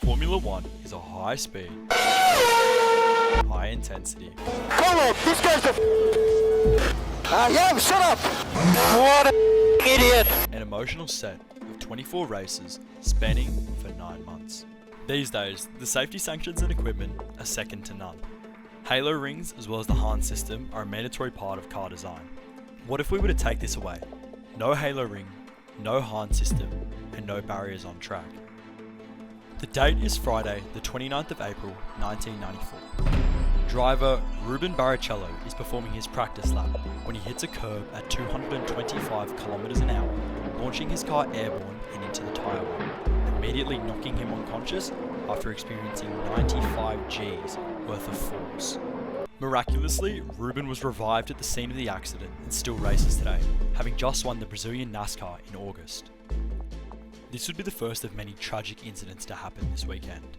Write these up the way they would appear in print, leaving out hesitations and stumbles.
Formula One is a high speed, high intensity, Come on, this guy's yeah, shut up! What an idiot! an emotional set of 24 races spanning for 9 months. These days, the safety sanctions and equipment are second to none. Halo rings as well as the Hahn system are a mandatory part of car design. What if we were to take this away? No halo ring, no Hahn system, and no barriers on track. The date is Friday, the 29th of April, 1994. Driver Ruben Barrichello is performing his practice lap when he hits a curb at 225 km an hour, launching his car airborne and into the tyre wall, immediately knocking him unconscious after experiencing 95 Gs worth of force. Miraculously, Ruben was revived at the scene of the accident and still races today, having just won the Brazilian NASCAR in August. This would be the first of many tragic incidents to happen this weekend.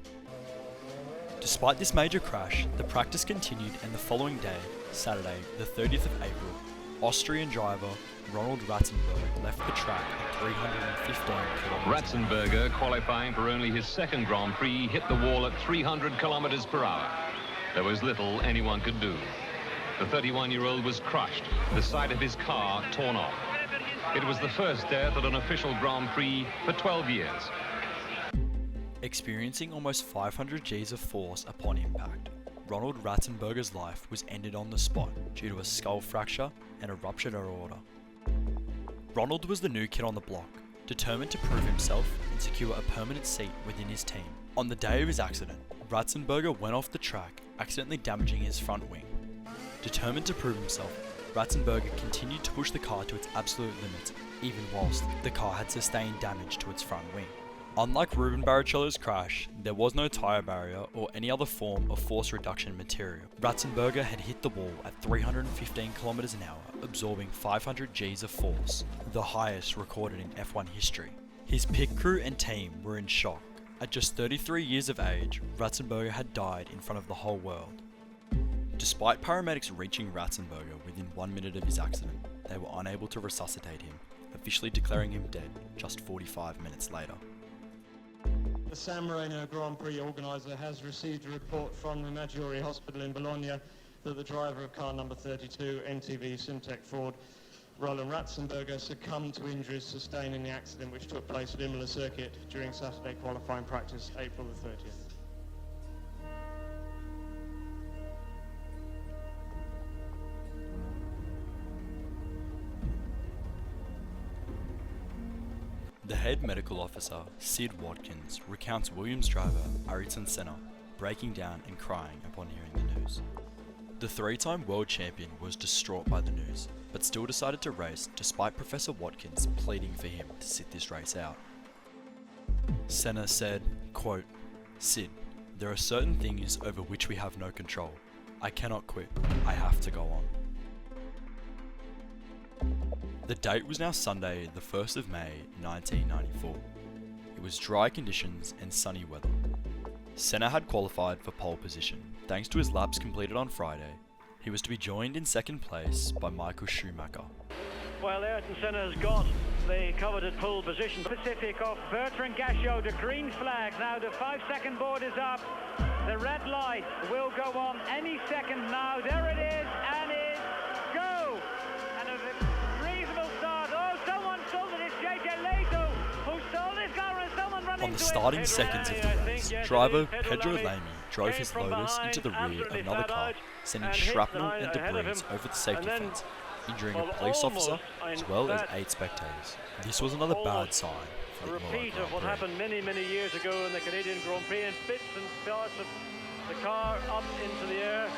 Despite this major crash, the practice continued, and the following day, Saturday, the 30th of April, Austrian driver Roland Ratzenberger left the track at 315 km. Ratzenberger, qualifying for only his second Grand Prix, hit the wall at 300 km per hour. There was little anyone could do. The 31-year-old was crushed, the side of his car torn off. It was the first death at an official Grand Prix for 12 years. Experiencing almost 500 Gs of force upon impact, Ronald Ratzenberger's life was ended on the spot due to a skull fracture and a ruptured aorta. Ronald was the new kid on the block, determined to prove himself and secure a permanent seat within his team. On the day of his accident, Ratzenberger went off the track, accidentally damaging his front wing. Determined to prove himself, Ratzenberger continued to push the car to its absolute limits, even whilst the car had sustained damage to its front wing. Unlike Ruben Barrichello's crash, there was no tyre barrier or any other form of force reduction material. Ratzenberger had hit the wall at 315 km an hour, absorbing 500 Gs of force, the highest recorded in F1 history. His pit crew and team were in shock. At just 33 years of age, Ratzenberger had died in front of the whole world. Despite paramedics reaching Ratzenberger within 1 minute of his accident, they were unable to resuscitate him, officially declaring him dead just 45 minutes later. The San Marino Grand Prix organiser has received a report from the Maggiore Hospital in Bologna that the driver of car number 32, NTV Simtech Ford, Roland Ratzenberger, succumbed to injuries sustained in the accident which took place at Imola circuit during Saturday qualifying practice, April the 30th. The head medical officer, Sid Watkins, recounts Williams driver Ayrton Senna breaking down and crying upon hearing the news. The three-time world champion was distraught by the news, but still decided to race despite Professor Watkins pleading for him to sit this race out. Senna said, quote, "Sid, there are certain things over which we have no control. I cannot quit. I have to go on." The date was now Sunday, the 1st of May, 1994. It was dry conditions and sunny weather. Senna had qualified for pole position. Thanks to his laps completed on Friday, he was to be joined in second place by Michael Schumacher. Well, Ayrton Senna has got the coveted pole position. Pacific off Bertrand Gachot, the green flag. Now the 5-second board is up. The red light will go on any second now. There it is, and it's go! And a reasonable start. Oh, someone stole it. It's JJ Leto who stole this car, and someone running On the starting seconds of the race, driver Pedro Lamy drove his Lotus into the rear of another car, sending shrapnel and debris over the safety fence, injuring a police officer as well as 8 spectators. This was another bad sign for the Imola repeat of what Grand Prix. happened many years ago in the Canadian Grand Prix, and bits and parts of the car up into the air.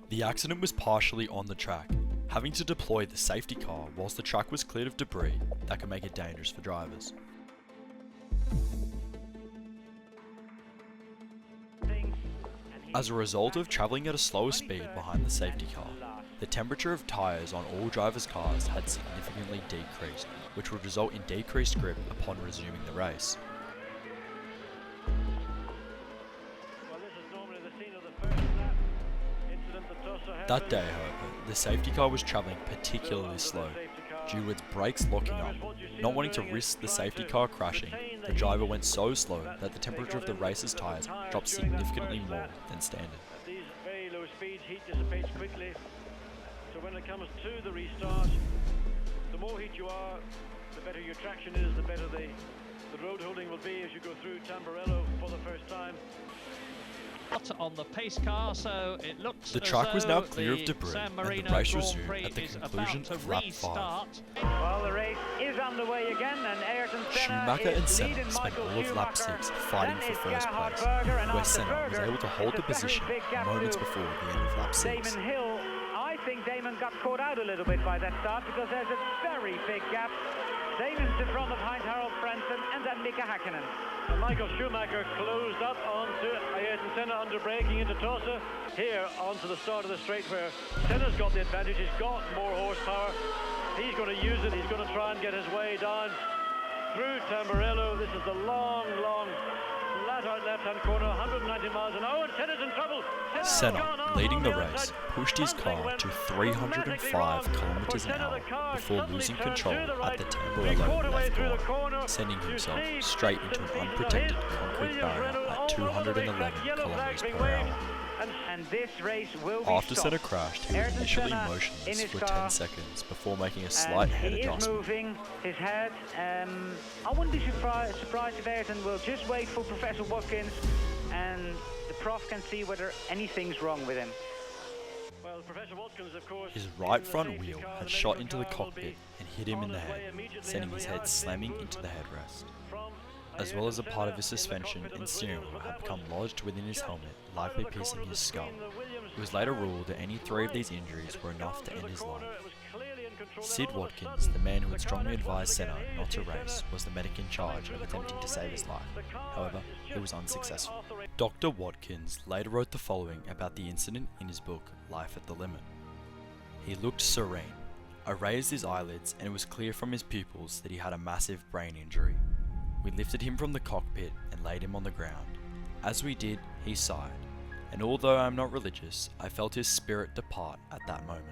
The accident was partially on the track, having to deploy the safety car whilst the track was cleared of debris that could make it dangerous for drivers. As a result of travelling at a slower speed behind the safety car, the temperature of tyres on all drivers' cars had significantly decreased, which would result in decreased grip upon resuming the race. That day, however, the safety car was travelling particularly slow, due to its brakes locking up. Not wanting to risk the safety car crashing, the driver went so slow that the temperature of the race's tyres dropped significantly more than standard. At these very low speeds, heat dissipates quickly. So when it comes to the restart, the more heat you are, the better your traction is, the better the road holding will be as you go through Tamburello for the first time. On the pace car, so it looks the track was now clear of debris and the race resumed at the conclusion of lap 5. Well, the race is underway again, and Ayrton Senna Schumacher and is Senna leading spent Michael all of lap Schumacher. 6 fighting Then for it's first place, Berger, and where after Senna was Berger, able to hold the it's a very position big gap moments to before the end of lap 6. Damon Hill. I think Damon got caught out a little bit by that start because there's a very big gap. Damon's in front of Heinz Harald Frentzen and then Mika Häkkinen. And Michael Schumacher closed up onto Ayrton Senna under braking into Tosa. Here onto the start of the straight where Senna's got the advantage, he's got more horsepower. He's going to use it, he's going to try and get his way down through Tamburello. This is the long, flat out left-hand corner, 190 miles an hour, and Senna's in trouble. Senna, leading the race, pushed his car to 305 kilometers an hour before losing control at the Tamburello left corner, sending himself straight into an unprotected concrete barrier at 211 kilometers per hour. And this race will be After stopped. Senna crashed, he was Ayrton initially Senna in motionless his for car, 10 seconds before making a slight head he is adjustment. moving his head. I wouldn't be surprised if Ayrton will just wait for Professor Watkins and the prof can see whether anything's wrong with him. Well, Professor Watkins, of course, His right front wheel had shot into the cockpit and hit him in the head, sending his head slamming into the headrest. As well as a part of his suspension and steering wheel had become lodged within his helmet, likely piercing his skull. It was later ruled that any 3 of these injuries were enough to end his life. Sid Watkins, the man who had strongly advised Senna not to race, was the medic in charge of attempting to save his life. However, he was unsuccessful. Dr. Watkins later wrote the following about the incident in his book, Life at the Limit. He looked serene. I raised his eyelids and it was clear from his pupils that he had a massive brain injury. We lifted him from the cockpit and laid him on the ground. As we did, he sighed, and although I am not religious, I felt his spirit depart at that moment.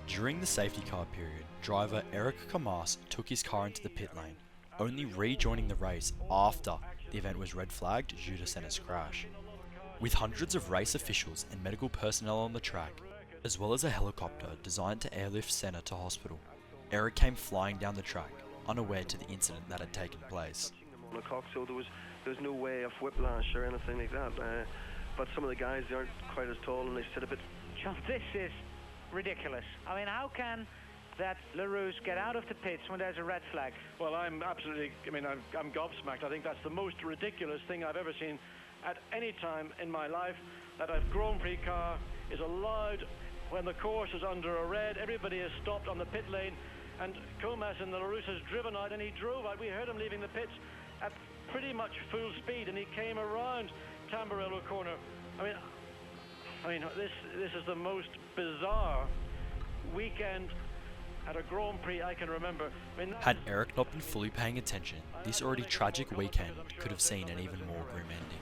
During the safety car period, driver Eric Kamas took his car into the pit lane, only rejoining the race after the event was red flagged due to Senna's crash. With hundreds of race officials and medical personnel on the track, as well as a helicopter designed to airlift Senna to hospital, Eric came flying down the track, unaware to the incident that had taken place. Monaco, so there's no way of whiplash or anything like that. But some of the guys, they aren't quite as tall and they sit a bit. John, this is ridiculous. I mean, how can that LaRousse get out of the pits when there's a red flag? Well, I'm gobsmacked. I think that's the most ridiculous thing I've ever seen at any time in my life, that a Grand Prix car is allowed when the course is under a red. Everybody is stopped on the pit lane, and Comas and the LaRousse has driven out, and he drove out. We heard him leaving the pits at pretty much full speed, and he came around Tamburello corner. I mean, this is the most bizarre weekend at a Grand Prix I can remember. Had Eric not been fully paying attention, this already tragic weekend could have seen an even more grim ending.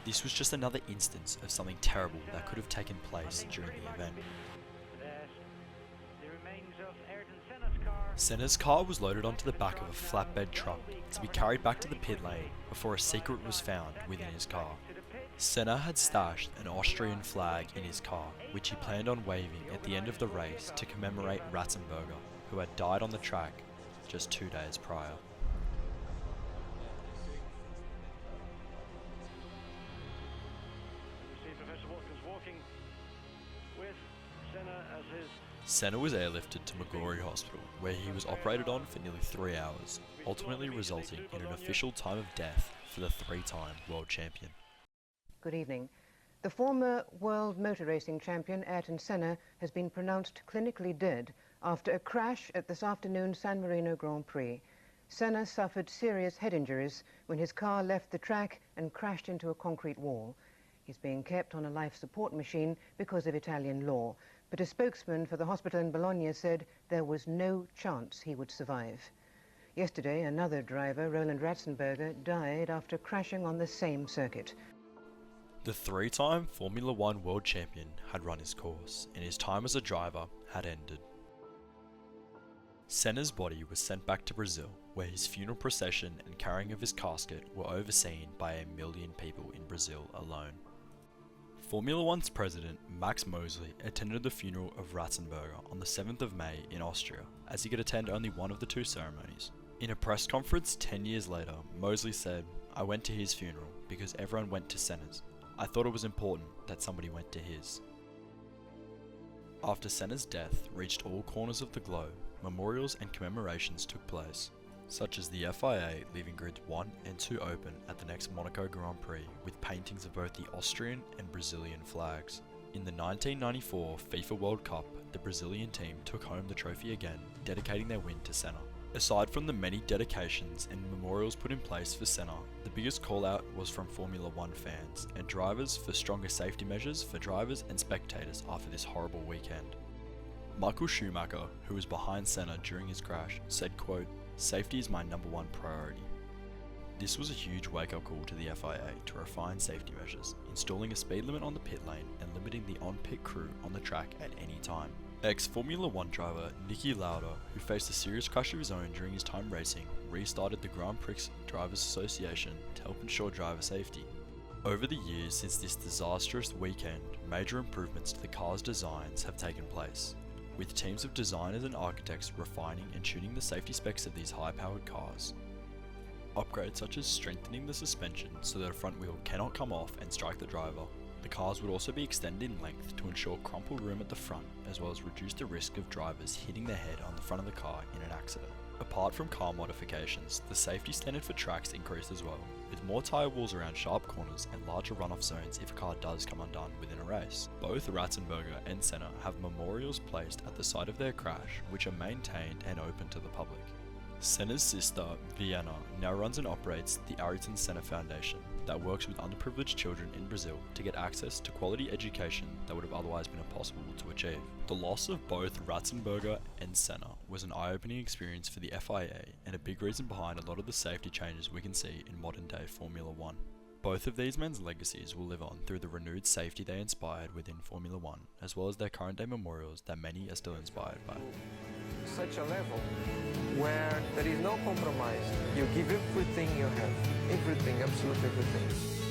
This was just another instance of something terrible that could have taken place during the event. Senna's car was loaded onto the back of a flatbed truck to be carried back to the pit lane before a secret was found within his car. Senna had stashed an Austrian flag in his car, which he planned on waving at the end of the race to commemorate Ratzenberger, who had died on the track just 2 days prior. Senna was airlifted to Magori Hospital, where he was operated on for nearly 3 hours, ultimately resulting in an official time of death for the 3-time world champion. Good evening. The former world motor racing champion Ayrton Senna has been pronounced clinically dead after a crash at this afternoon's San Marino Grand Prix. Senna suffered serious head injuries when his car left the track and crashed into a concrete wall. He's being kept on a life support machine because of Italian law, but a spokesman for the hospital in Bologna said there was no chance he would survive. Yesterday, another driver, Roland Ratzenberger, died after crashing on the same circuit. The three-time Formula One world champion had run his course, and his time as a driver had ended. Senna's body was sent back to Brazil, where his funeral procession and carrying of his casket were overseen by 1 million people in Brazil alone. Formula One's president, Max Mosley, attended the funeral of Ratzenberger on the 7th of May in Austria, as he could attend only one of the two ceremonies. In a press conference 10 years later, Mosley said, "I went to his funeral because everyone went to Senna's. I thought it was important that somebody went to his." After Senna's death reached all corners of the globe, memorials and commemorations took place, such as the FIA leaving grids 1 and 2 open at the next Monaco Grand Prix with paintings of both the Austrian and Brazilian flags. In the 1994 FIFA World Cup, the Brazilian team took home the trophy again, dedicating their win to Senna. Aside from the many dedications and memorials put in place for Senna, the biggest call out was from Formula One fans and drivers for stronger safety measures for drivers and spectators after this horrible weekend. Michael Schumacher, who was behind Senna during his crash, said, quote, "Safety is my #1 priority." This was a huge wake-up call to the FIA to refine safety measures, installing a speed limit on the pit lane and limiting the on-pit crew on the track at any time. Ex-Formula One driver Niki Lauda, who faced a serious crash of his own during his time racing, restarted the Grand Prix Drivers Association to help ensure driver safety. Over the years since this disastrous weekend, major improvements to the car's designs have taken place, with teams of designers and architects refining and tuning the safety specs of these high-powered cars. Upgrades such as strengthening the suspension so that a front wheel cannot come off and strike the driver. The cars would also be extended in length to ensure crumple room at the front, as well as reduce the risk of drivers hitting their head on the front of the car in an accident. Apart from car modifications, the safety standard for tracks increased as well, with more tyre walls around sharp corners and larger runoff zones if a car does come undone within a race. Both Ratzenberger and Senna have memorials placed at the site of their crash, which are maintained and open to the public. Senna's sister, Vienna, now runs and operates the Ayrton Senna Foundation that works with underprivileged children in Brazil to get access to quality education that would have otherwise been impossible to achieve. The loss of both Ratzenberger and Senna was an eye-opening experience for the FIA and a big reason behind a lot of the safety changes we can see in modern-day Formula One. Both of these men's legacies will live on through the renewed safety they inspired within Formula One, as well as their current-day memorials that many are still inspired by. Such a level where there is no compromise. You give everything you have, everything, absolutely everything.